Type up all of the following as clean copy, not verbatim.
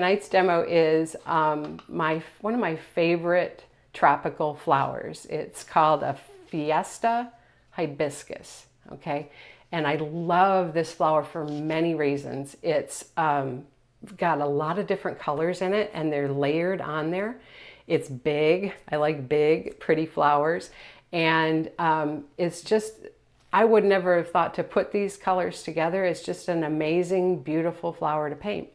tonight's demo is one of my favorite tropical flowers. It's called a Fiesta Hibiscus, okay? And I love this flower for many reasons. It's got a lot of different colors in it, and they're layered on there. It's big. I like big, pretty flowers. And it's just, I would never have thought to put these colors together. It's just an amazing, beautiful flower to paint.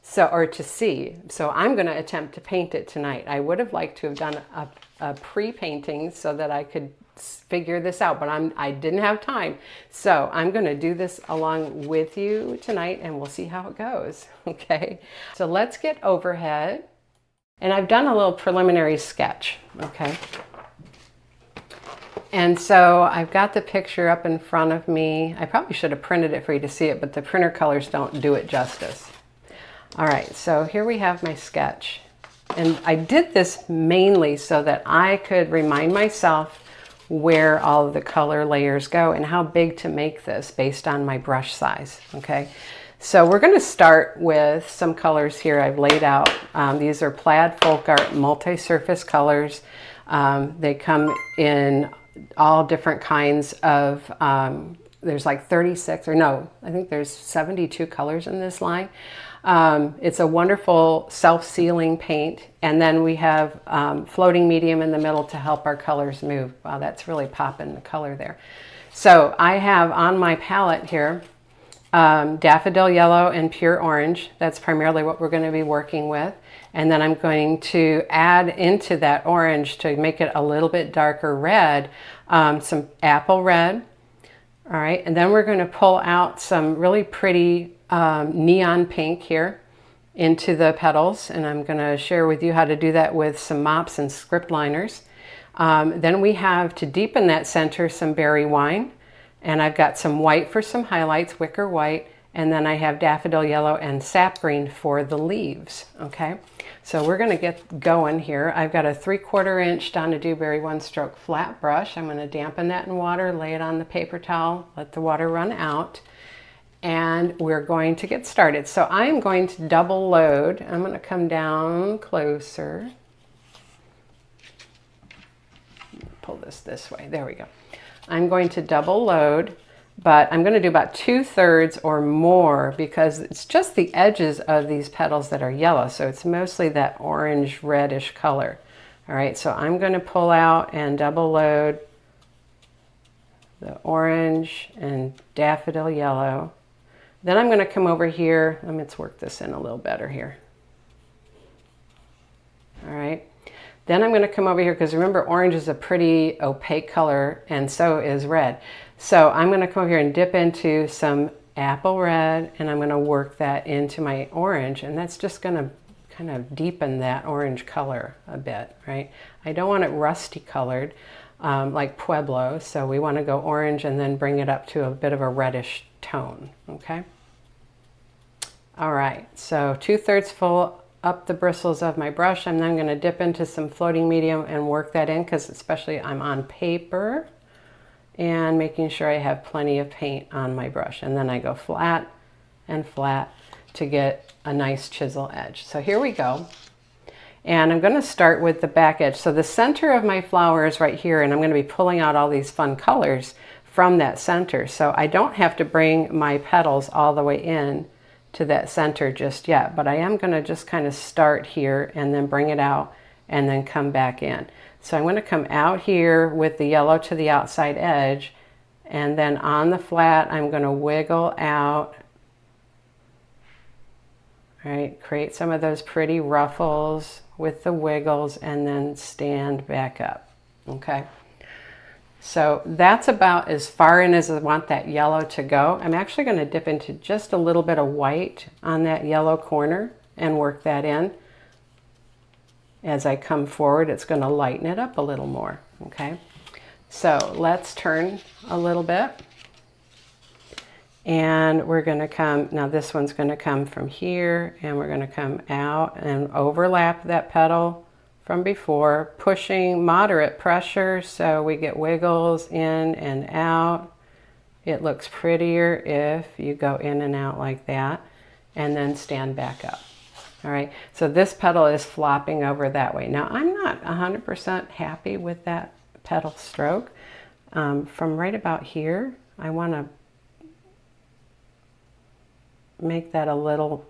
So, or to see. So I'm going to attempt to paint it tonight. I would have liked to have done a pre-painting so that I could figure this out, but I didn't have time. So I'm going to do this along with you tonight, and we'll see how it goes. Okay. So let's get overhead. And I've done a little preliminary sketch. Okay. And so I've got the picture up in front of me. I probably should have printed it for you to see it, but the printer colors don't do it justice. All right, so here we have my sketch. And I did this mainly so that I could remind myself where all of the color layers go and how big to make this based on my brush size, okay? So we're gonna start with some colors here I've laid out. These are Plaid Folk Art multi-surface colors. They come in all different kinds of, there's like 36, or no, I think there's 72 colors in this line. It's a wonderful self-sealing paint, and then we have floating medium in the middle to help our colors move. Wow, that's really popping the color there. So I have on my palette here daffodil yellow and pure orange. That's primarily what we're going to be working with. And then I'm going to add into that orange to make it a little bit darker red, some apple red. All right, and then we're going to pull out some really pretty neon pink here into the petals, and I'm going to share with you how to do that with some mops and script liners. Then we have, to deepen that center, some berry wine, and I've got some white for some highlights, wicker white, and then I have daffodil yellow and sap green for the leaves. Okay, so we're going to get going here. I've got a 3/4 inch Donna Dewberry 1-stroke flat brush. I'm going to dampen that in water, lay it on the paper towel, let the water run out, and we're going to get started. So I'm going to double load. I'm going to come down closer. Pull this way. There we go. I'm going to double load, but I'm going to do about 2/3 or more because it's just the edges of these petals that are yellow. So it's mostly that orange reddish color. All right, so I'm going to pull out and double load the orange and daffodil yellow. Then I'm going to come over here. Let's work this in a little better here. All right. Then I'm going to come over here because remember, orange is a pretty opaque color, and so is red. So I'm going to come over here and dip into some apple red, and I'm going to work that into my orange, and that's just going to kind of deepen that orange color a bit, right? I don't want it rusty colored like Pueblo, so we want to go orange and then bring it up to a bit of a reddish tone, okay? All right, so 2/3 full up the bristles of my brush. I'm then going to dip into some floating medium and work that in because especially I'm on paper, and making sure I have plenty of paint on my brush. And then I go flat and flat to get a nice chisel edge. So here we go. And I'm going to start with the back edge. So the center of my flower is right here, and I'm going to be pulling out all these fun colors from that center. So I don't have to bring my petals all the way in to that center just yet, but I am going to just kind of start here and then bring it out and then come back in. So I'm going to come out here with the yellow to the outside edge, and then on the flat I'm going to wiggle out. All right, create some of those pretty ruffles with the wiggles and then stand back up. Okay, so that's about as far in as I want that yellow to go. I'm actually going to dip into just a little bit of white on that yellow corner and work that in. As I come forward, it's going to lighten it up a little more. Okay, so let's turn a little bit. And we're going to come, now this one's going to come from here, and we're going to come out and overlap that petal from before, pushing moderate pressure so we get wiggles in and out. It looks prettier if you go in and out like that, and then stand back up. All right, so this petal is flopping over that way. Now I'm not 100% happy with that petal stroke. From right about here, I want to make that a little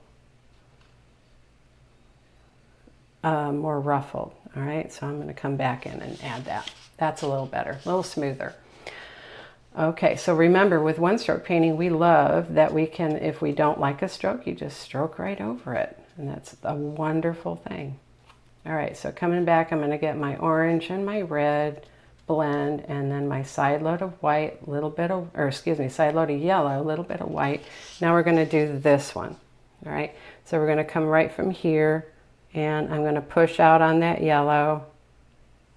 more ruffled. All right, so I'm going to come back in and add that. That's a little better, a little smoother. Okay, so remember, with one stroke painting, we love that we can, if we don't like a stroke, you just stroke right over it. And that's a wonderful thing. All right, so coming back, I'm going to get my orange and my red blend, and then my side load of white, little bit of, or excuse me, side load of yellow, a little bit of white. Now we're going to do this one. All right, so we're going to come right from here, and I'm going to push out on that yellow,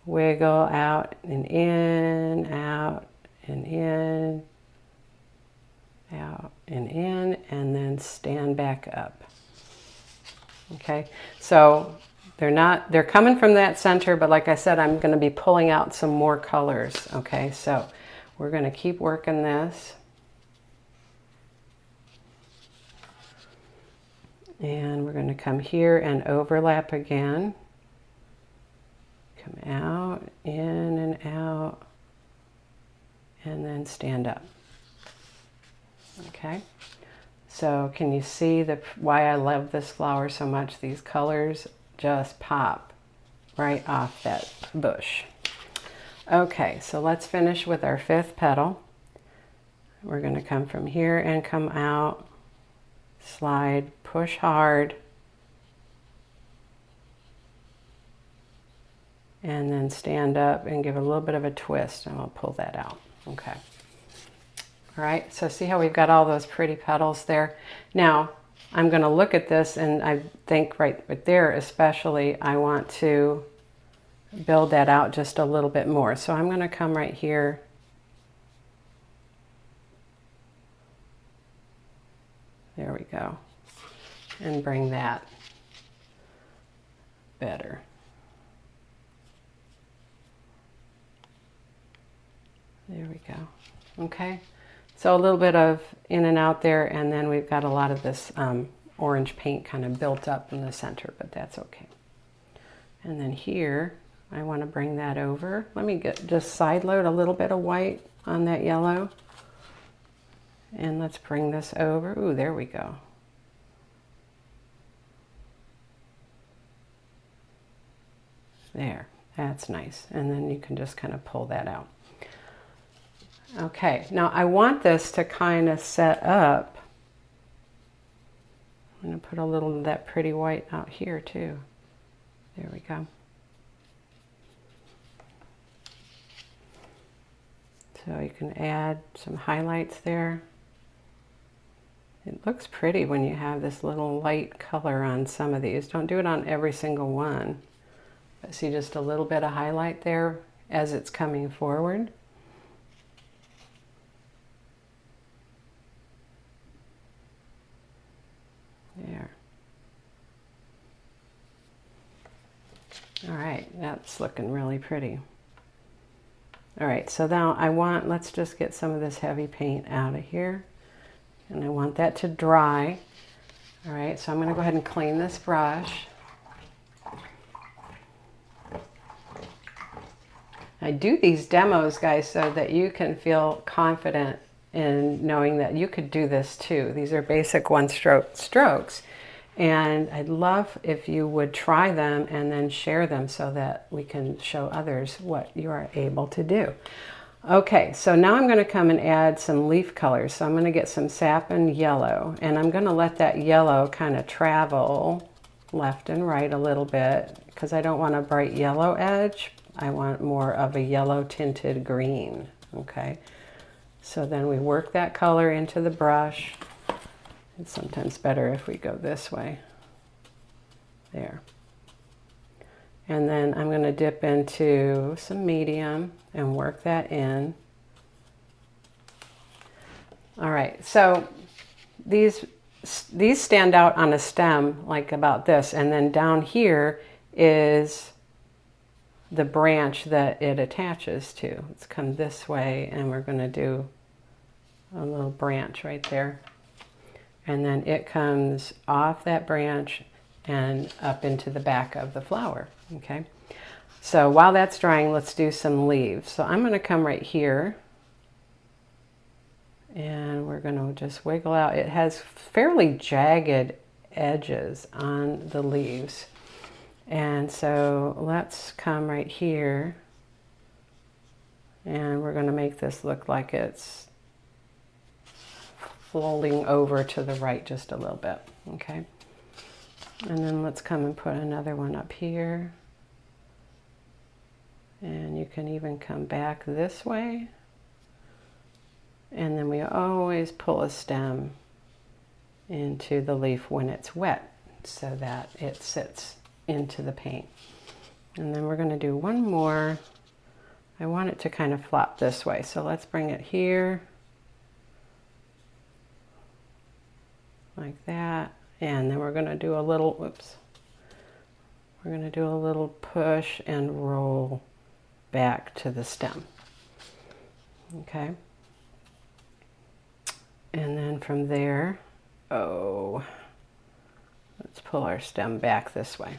wiggle out and in, out and in, out and in, and then stand back up. Okay, so they're coming from that center, but like I said, I'm going to be pulling out some more colors. Okay, so we're going to keep working this. And we're going to come here and overlap again. Come out, in and out, and then stand up. Okay, so can you see why I love this flower so much? These colors just pop right off that bush. Okay, so let's finish with our 5th petal. We're going to come from here and come out, slide, push hard, and then stand up and give a little bit of a twist, and I'll pull that out. Okay. All right, so see how we've got all those pretty petals there? Now, I'm going to look at this, and I think right there especially, I want to build that out just a little bit more. So I'm going to come right here. There we go. And bring that better. There we go. Okay. So a little bit of in and out there, and then we've got a lot of this orange paint kind of built up in the center, but that's okay. And then here, I want to bring that over. Let me just side load a little bit of white on that yellow. And let's bring this over. Ooh, there we go. There, that's nice. And then you can just kind of pull that out. Okay, now I want this to kind of set up. I'm going to put a little of that pretty white out here too. There we go. So you can add some highlights there. It looks pretty when you have this little light color on some of these. Don't do it on every single one. But see just a little bit of highlight there as it's coming forward. There. All right, that's looking really pretty. All right, so now let's just get some of this heavy paint out of here. And I want that to dry. All right, so I'm going to go ahead and clean this brush. I do these demos, guys, so that you can feel confident in knowing that you could do this too. These are basic one-stroke strokes. And I'd love if you would try them and then share them so that we can show others what you are able to do. Okay, so now I'm going to come and add some leaf colors. So I'm going to get some sap and yellow, and I'm going to let that yellow kind of travel left and right a little bit because I don't want a bright yellow edge. I want more of a yellow tinted green. Okay, so then we work that color into the brush. It's sometimes better if we go this way. There. And then I'm going to dip into some medium and work that in. All right, so these stand out on a stem like about this, and then down here is the branch that it attaches to. Let's come this way, and we're going to do a little branch right there. And then it comes off that branch and up into the back of the flower. Okay, so while that's drying, let's do some leaves. So I'm going to come right here and we're going to just wiggle out. It has fairly jagged edges on the leaves, and so let's come right here and we're going to make this look like it's folding over to the right just a little bit. Okay, and then let's come and put another one up here, and you can even come back this way, and then we always pull a stem into the leaf when it's wet so that it sits into the paint. And then we're going to do one more. I want it to kind of flop this way, so let's bring it here like that, and then we're going to do a little, whoops, we're going to do a little push and roll back to the stem. Okay, and then from there, let's pull our stem back this way.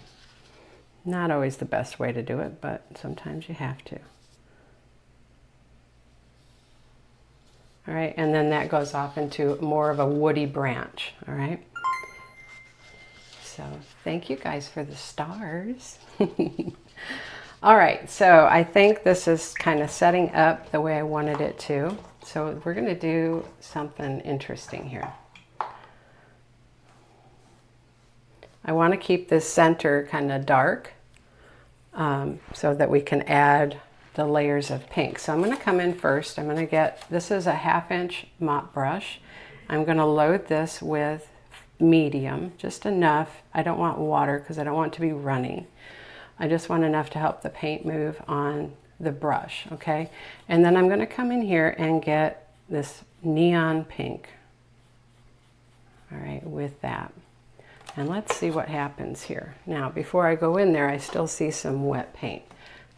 Not always the best way to do it, but sometimes you have to. All right, and then that goes off into more of a woody branch. All right, so thank you guys for the stars. All right, so I think this is kind of setting up the way I wanted it to. So we're going to do something interesting here. I want to keep this center kind of dark so that we can add the layers of pink. So I'm going to come in first. I'm going to get, this is a 1/2 inch mop brush. I'm going to load this with medium, just enough. I don't want water because I don't want it to be runny. I just want enough to help the paint move on the brush, okay? And then I'm going to come in here and get this neon pink, all right, with that. And let's see what happens here. Now, before I go in there, I still see some wet paint.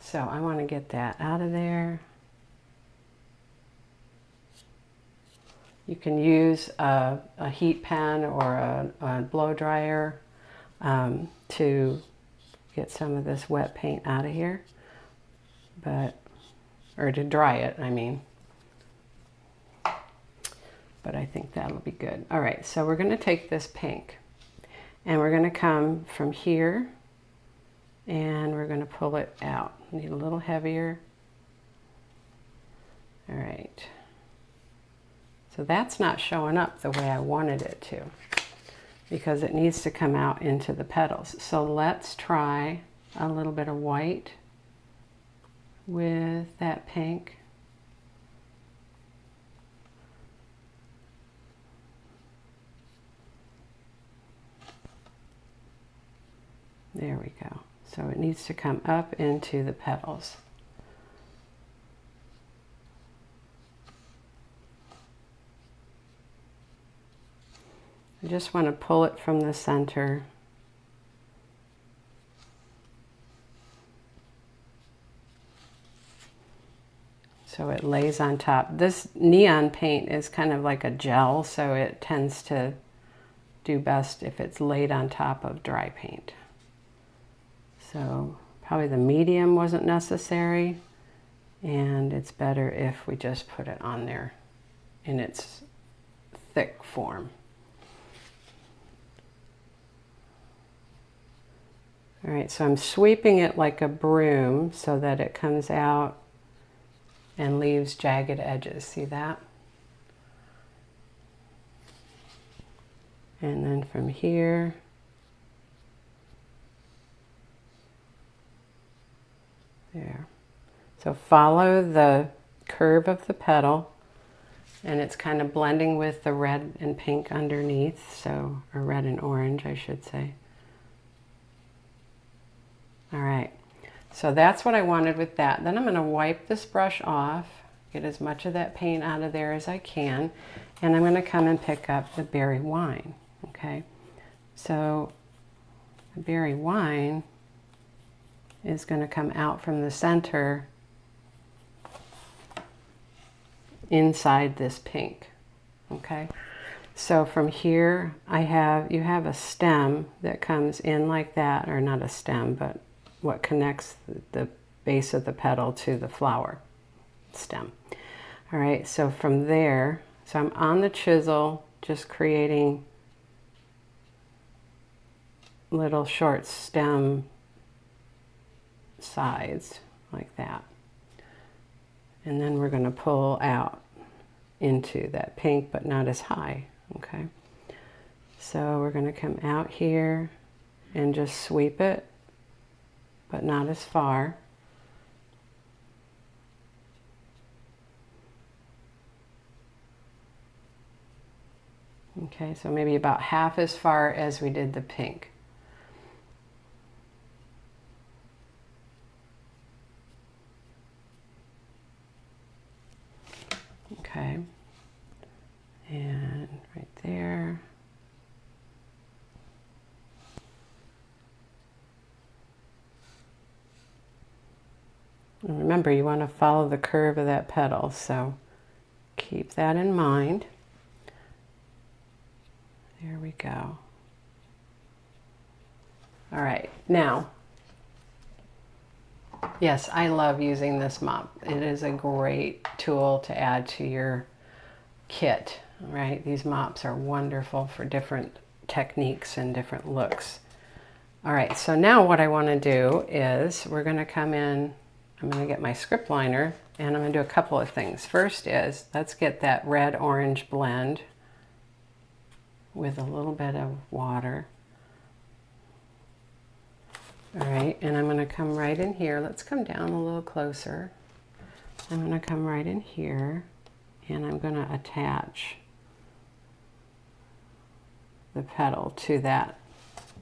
So I want to get that out of there. You can use a heat pen or a blow dryer to get some of this wet paint out of here, or to dry it, I mean. But I think that'll be good. All right, so we're going to take this pink and we're going to come from here and we're going to pull it out. Need a little heavier. All right. So that's not showing up the way I wanted it to, because it needs to come out into the petals. So let's try a little bit of white with that pink. There we go. So it needs to come up into the petals. I just want to pull it from the center. So it lays on top. This neon paint is kind of like a gel, so it tends to do best if it's laid on top of dry paint. So probably the medium wasn't necessary, and it's better if we just put it on there in its thick form. All right, so I'm sweeping it like a broom so that it comes out and leaves jagged edges. See that? And then from here, there. So follow the curve of the petal, and it's kind of blending with the red and pink underneath, so, or red and orange, I should say. All right, so that's what I wanted with that. Then I'm going to wipe this brush off, get as much of that paint out of there as I can, and I'm going to come and pick up the berry wine. Okay, so the berry wine is going to come out from the center inside this pink. Okay, So from here, you have a stem that comes in like that, or not a stem, but what connects the base of the petal to the flower stem. All right, so from there, so I'm on the chisel, just creating little short stem sides like that. And then we're going to pull out into that pink, but not as high, okay? So we're going to come out here and just sweep it, but not as far. Okay, so maybe about half as far as we did the pink. Okay, and right there. And remember, you want to follow the curve of that petal, so keep that in mind. There we go. All right, now, yes, I love using this mop. It is a great tool to add to your kit, right? These mops are wonderful for different techniques and different looks. All right, so now what I want to do is we're going to come in, I'm going to get my script liner, and I'm going to do a couple of things. First is, let's get that red-orange blend with a little bit of water. All right, and I'm going to come right in here. Let's come down a little closer. I'm going to come right in here, and I'm going to attach the petal to that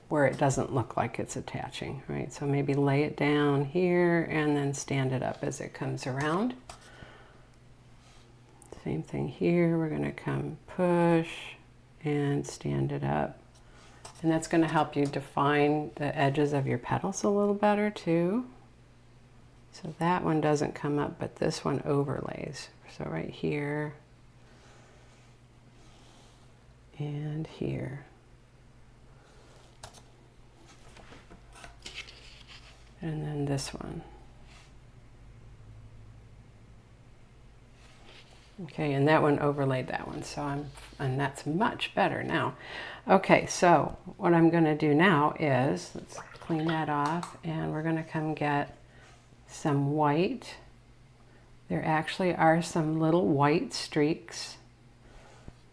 where it doesn't look like it's attaching, right? So maybe lay it down here and then stand it up as it comes around. Same thing here. We're going to come push and stand it up. And that's going to help you define the edges of your petals a little better too. So that one doesn't come up, but this one overlays. So right here and here. And then this one. Okay, and that one overlaid that one, so and that's much better now. Okay, so what I'm going to do now is, let's clean that off, and we're going to come get some white. There actually are some little white streaks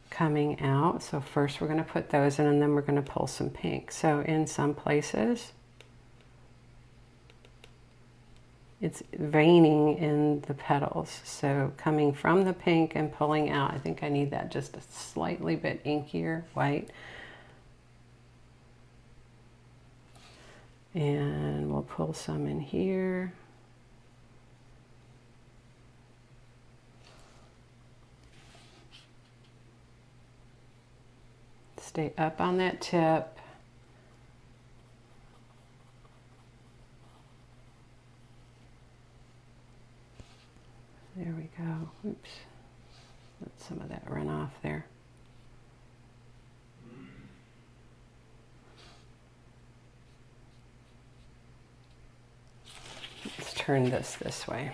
coming out. So first we're going to put those in, and then we're going to pull some pink. So in some places, it's veining in the petals. So coming from the pink and pulling out, I think I need that just a slightly bit inkier white. And we'll pull some in here. Stay up on that tip. There we go. Oops. Let some of that run off there. Let's turn this way.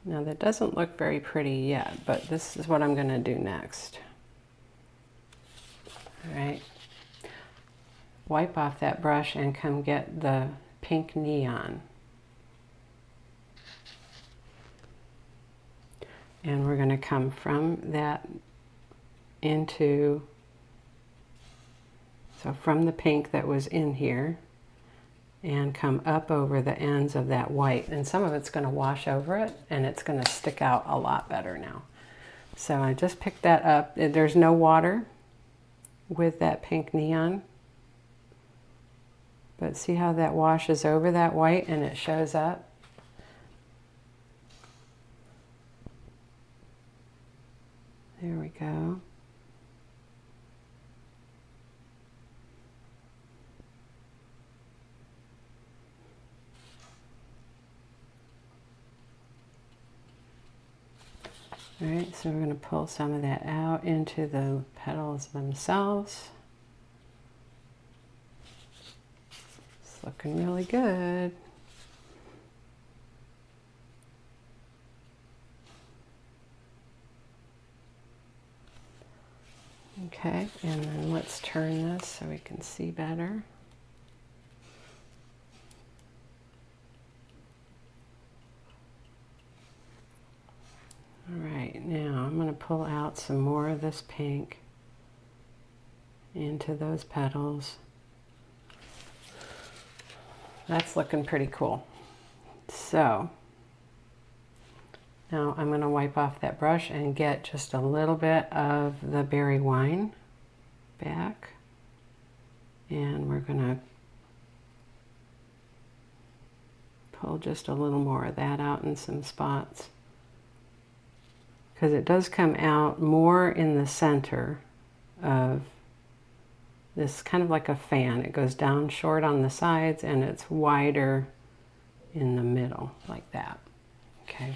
Now that doesn't look very pretty yet, but this is what I'm going to do next. All right. Wipe off that brush and come get the pink neon. And we're going to come from that into, so from the pink that was in here, and come up over the ends of that white. And some of it's going to wash over it, and it's going to stick out a lot better now. So I just picked that up. There's no water with that pink neon. But see how that washes over that white and it shows up? There we go. All right, so we're going to pull some of that out into the petals themselves. It's looking really good. Okay, and then let's turn this so we can see better. All right, now I'm going to pull out some more of this pink into those petals. That's looking pretty cool. So now I'm going to wipe off that brush and get just a little bit of the berry wine back. And we're going to pull just a little more of that out in some spots. Because it does come out more in the center of this, kind of like a fan. It goes down short on the sides and it's wider in the middle, like that. Okay.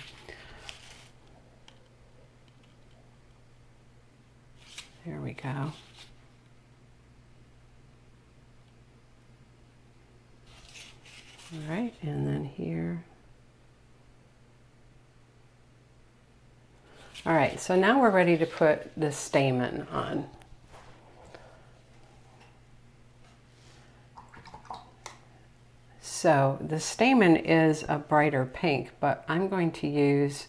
There we go. All right, and then here. All right, so now we're ready to put the stamen on. So the stamen is a brighter pink, but I'm going to use,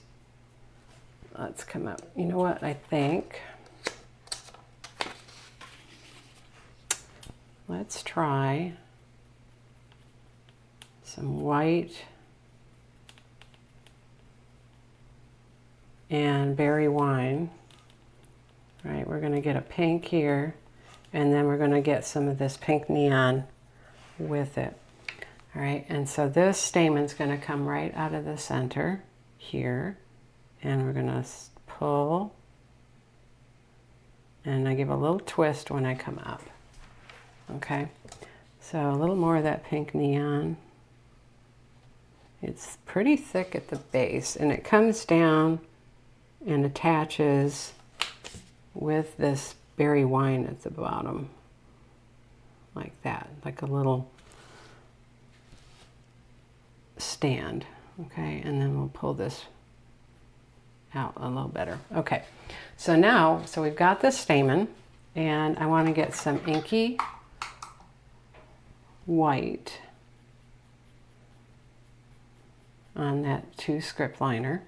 let's come up, you know what I think? Let's try some white and berry wine. All right, we're going to get a pink here, and then we're going to get some of this pink neon with it. All right, and so this stamen's going to come right out of the center here, and we're going to pull, and I give a little twist when I come up. Okay, so a little more of that pink neon. It's pretty thick at the base, and it comes down and attaches with this berry wine at the bottom, like that, like a little stand. Okay, and then we'll pull this out a little better. Okay, so now, so we've got this stamen, and I want to get some inky white on that 2 script liner.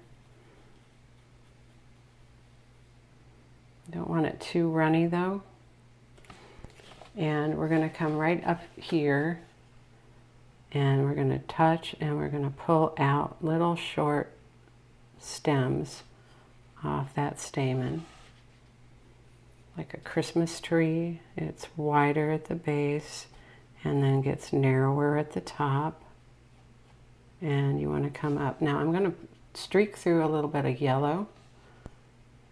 Don't want it too runny though. And we're going to come right up here, and we're going to touch, and we're going to pull out little short stems off that stamen, like a Christmas tree. It's wider at the base and then gets narrower at the top, and you want to come up. Now I'm going to streak through a little bit of yellow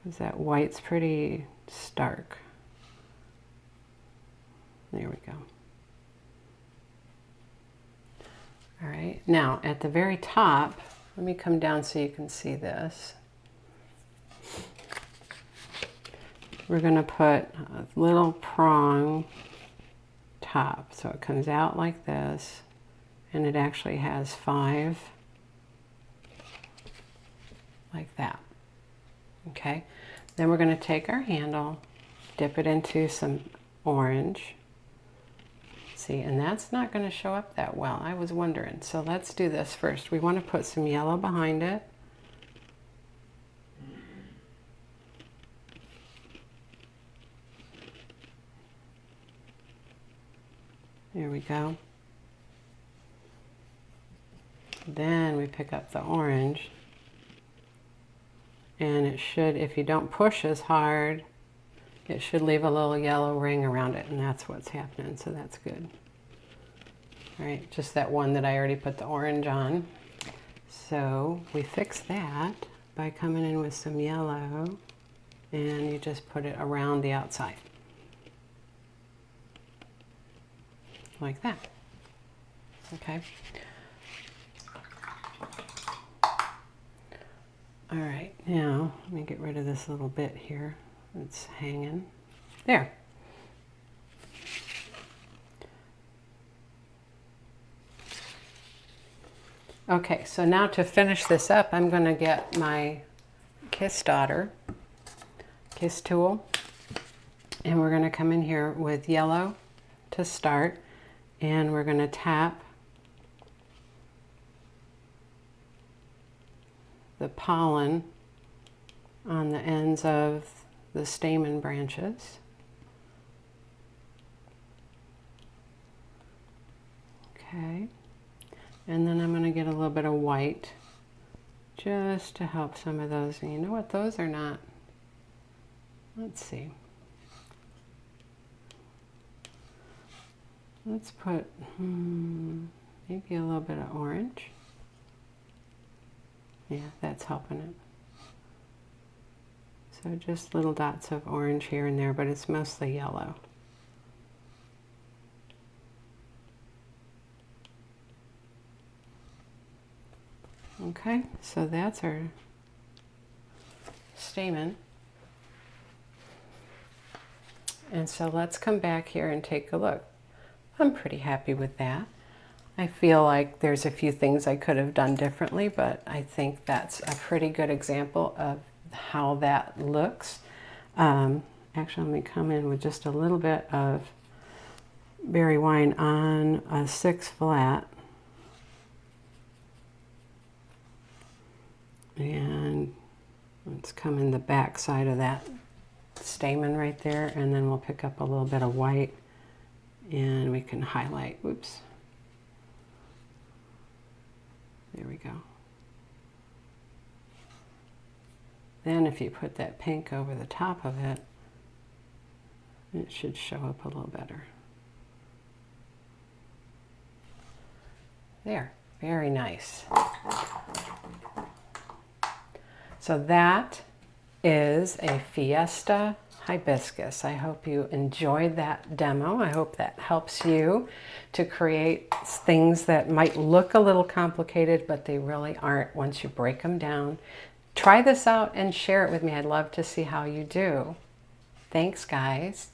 because that white's pretty stark. There we go. All right, now at the very top, let me come down so you can see this. We're going to put a little prong top, so it comes out like this, and it actually has 5 like that. Okay, then we're going to take our handle, dip it into some orange. See, and that's not going to show up that well. I was wondering. So let's do this first. We want to put some yellow behind it. There we go. Then we pick up the orange, and it should, if you don't push as hard, it should leave a little yellow ring around it, and that's what's happening, so that's good. All right, just that one that I already put the orange on. So we fix that by coming in with some yellow, and you just put it around the outside. Like that. Okay. All right, now let me get rid of this little bit here that's hanging. There. Okay, so now to finish this up, I'm going to get my Kiss tool, and we're going to come in here with yellow to start, and we're going to tap the pollen on the ends of the stamen branches. Okay. And then I'm going to get a little bit of white just to help some of those. And you know what? Those are not. Let's see. Let's put maybe a little bit of orange. Yeah, that's helping it. So just little dots of orange here and there, but it's mostly yellow. Okay, so that's our stamen. And so let's come back here and take a look. I'm pretty happy with that. I feel like there's a few things I could have done differently, but I think that's a pretty good example of how that looks. Actually, let me come in with just a little bit of berry wine on a 6 flat. And let's come in the back side of that stamen right there, and then we'll pick up a little bit of white and we can highlight. Whoops. There we go. Then if you put that pink over the top of it, it should show up a little better. There, very nice. So that is a Fiesta hibiscus. I hope you enjoyed that demo. I hope that helps you to create things that might look a little complicated, but they really aren't once you break them down. Try this out and share it with me. I'd love to see how you do. Thanks, guys.